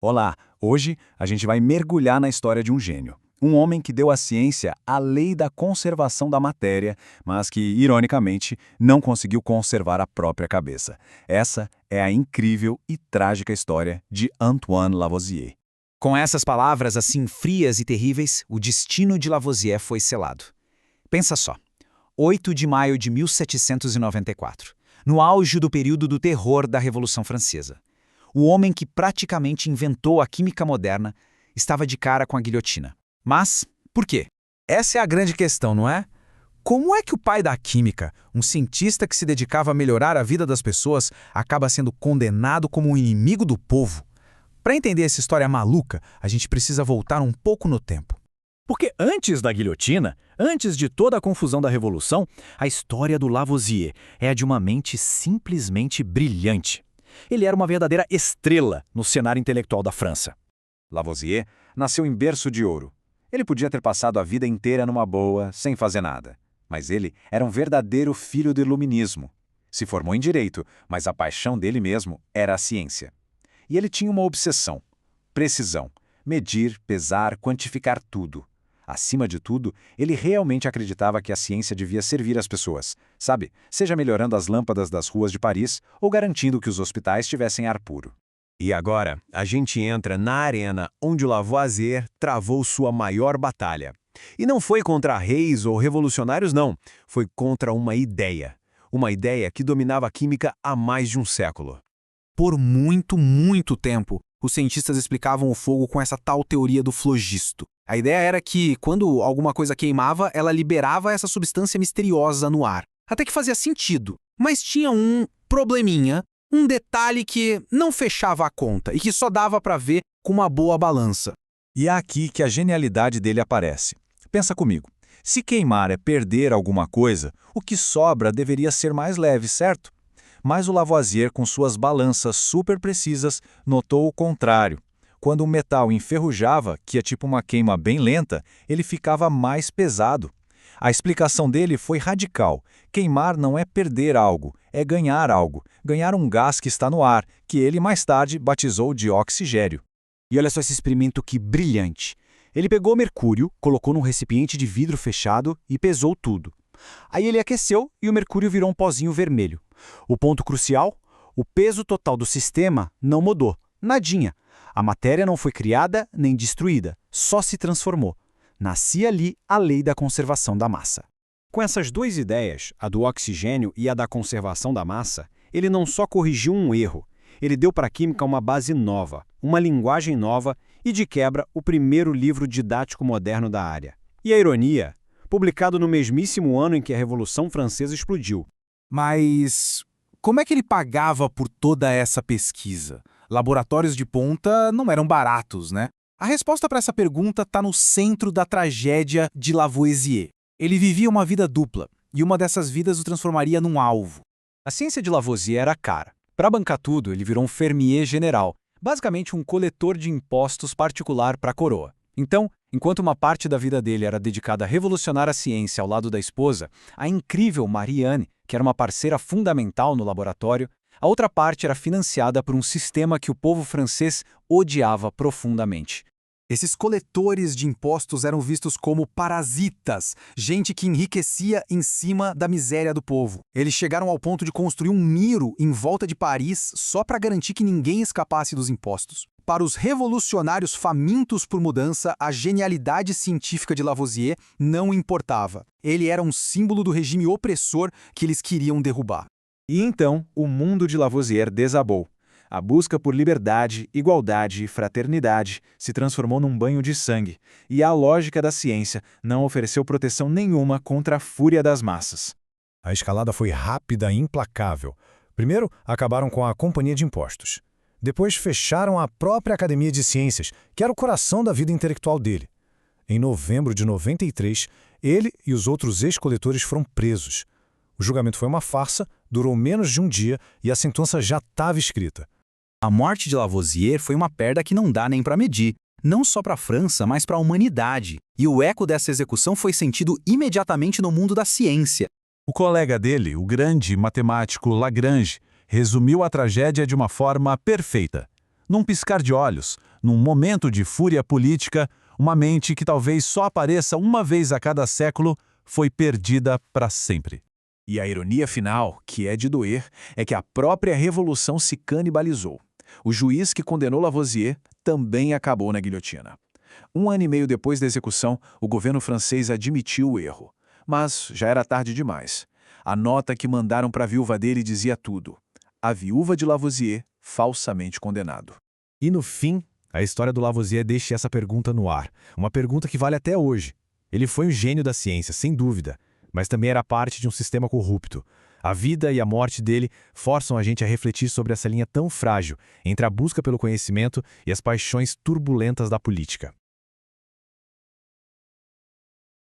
Olá, hoje a gente vai mergulhar na história de um gênio. Um homem que deu à ciência a lei da conservação da matéria, mas que, ironicamente, não conseguiu conservar a própria cabeça. Essa é a incrível e trágica história de Antoine Lavoisier. Com essas palavras assim frias e terríveis, o destino de Lavoisier foi selado. Pensa só, 8 de maio de 1794, no auge do período do terror da Revolução Francesa. O homem que praticamente inventou a química moderna estava de cara com a guilhotina. Mas, por quê? Essa é a grande questão, não é? Como é que o pai da química, um cientista que se dedicava a melhorar a vida das pessoas, acaba sendo condenado como um inimigo do povo? Para entender essa história maluca, a gente precisa voltar um pouco no tempo. Porque antes da guilhotina, antes de toda a confusão da Revolução, a história do Lavoisier é a de uma mente simplesmente brilhante. Ele era uma verdadeira estrela no cenário intelectual da França. Lavoisier nasceu em berço de ouro. Ele podia ter passado a vida inteira numa boa, sem fazer nada. Mas ele era um verdadeiro filho do iluminismo. Se formou em direito, mas a paixão dele mesmo era a ciência. E ele tinha uma obsessão: precisão, medir, pesar, quantificar tudo. Acima de tudo, ele realmente acreditava que a ciência devia servir as pessoas, sabe? Seja melhorando as lâmpadas das ruas de Paris ou garantindo que os hospitais tivessem ar puro. E agora, a gente entra na arena onde o Lavoisier travou sua maior batalha. E não foi contra reis ou revolucionários, não. Foi contra uma ideia. Uma ideia que dominava a química há mais de um século. Por muito tempo, os cientistas explicavam o fogo com essa tal teoria do flogisto. A ideia era que, quando alguma coisa queimava, ela liberava essa substância misteriosa no ar. Até que fazia sentido, mas tinha um probleminha, um detalhe que não fechava a conta e que só dava para ver com uma boa balança. E é aqui que a genialidade dele aparece. Pensa comigo, se queimar é perder alguma coisa, o que sobra deveria ser mais leve, certo? Mas o Lavoisier, com suas balanças super precisas, notou o contrário. Quando o metal enferrujava, que é tipo uma queima bem lenta, ele ficava mais pesado. A explicação dele foi radical. Queimar não é perder algo, é ganhar algo. Ganhar um gás que está no ar, que ele mais tarde batizou de oxigênio. E olha só esse experimento que brilhante. Ele pegou mercúrio, colocou num recipiente de vidro fechado e pesou tudo. Aí ele aqueceu e o mercúrio virou um pozinho vermelho. O ponto crucial? O peso total do sistema não mudou. Nadinha. A matéria não foi criada nem destruída, só se transformou. Nascia ali a lei da conservação da massa. Com essas duas ideias, a do oxigênio e a da conservação da massa, ele não só corrigiu um erro, ele deu para a química uma base nova, uma linguagem nova e, de quebra, o primeiro livro didático moderno da área. E a ironia? Publicado no mesmíssimo ano em que a Revolução Francesa explodiu. Mas como é que ele pagava por toda essa pesquisa? Laboratórios de ponta não eram baratos, né? A resposta para essa pergunta está no centro da tragédia de Lavoisier. Ele vivia uma vida dupla, e uma dessas vidas o transformaria num alvo. A ciência de Lavoisier era cara. Para bancar tudo, ele virou um fermier general, basicamente um coletor de impostos particular para a coroa. Então, enquanto uma parte da vida dele era dedicada a revolucionar a ciência ao lado da esposa, a incrível Marianne, que era uma parceira fundamental no laboratório, a outra parte era financiada por um sistema que o povo francês odiava profundamente. Esses coletores de impostos eram vistos como parasitas, gente que enriquecia em cima da miséria do povo. Eles chegaram ao ponto de construir um muro em volta de Paris só para garantir que ninguém escapasse dos impostos. Para os revolucionários famintos por mudança, a genialidade científica de Lavoisier não importava. Ele era um símbolo do regime opressor que eles queriam derrubar. E então, o mundo de Lavoisier desabou. A busca por liberdade, igualdade e fraternidade se transformou num banho de sangue, e a lógica da ciência não ofereceu proteção nenhuma contra a fúria das massas. A escalada foi rápida e implacável. Primeiro, acabaram com a Companhia de Impostos. Depois, fecharam a própria Academia de Ciências, que era o coração da vida intelectual dele. Em novembro de 93, ele e os outros ex-coletores foram presos. O julgamento foi uma farsa, durou menos de um dia e a sentença já estava escrita. A morte de Lavoisier foi uma perda que não dá nem para medir, não só para a França, mas para a humanidade. E o eco dessa execução foi sentido imediatamente no mundo da ciência. O colega dele, o grande matemático Lagrange, resumiu a tragédia de uma forma perfeita. Num piscar de olhos, Num momento de fúria política, uma mente que talvez só apareça uma vez a cada século foi perdida para sempre. E a ironia final, que é de doer, é que a própria Revolução se canibalizou. O juiz que condenou Lavoisier também acabou na guilhotina. 1 ano e meio depois da execução, o governo francês admitiu o erro. Mas já era tarde demais. A nota que mandaram para a viúva dele dizia tudo. A viúva de Lavoisier, falsamente condenado. E no fim, a história do Lavoisier deixa essa pergunta no ar. Uma pergunta que vale até hoje. Ele foi um gênio da ciência, sem dúvida, mas também era parte de um sistema corrupto. A vida e a morte dele forçam a gente a refletir sobre essa linha tão frágil entre a busca pelo conhecimento e as paixões turbulentas da política.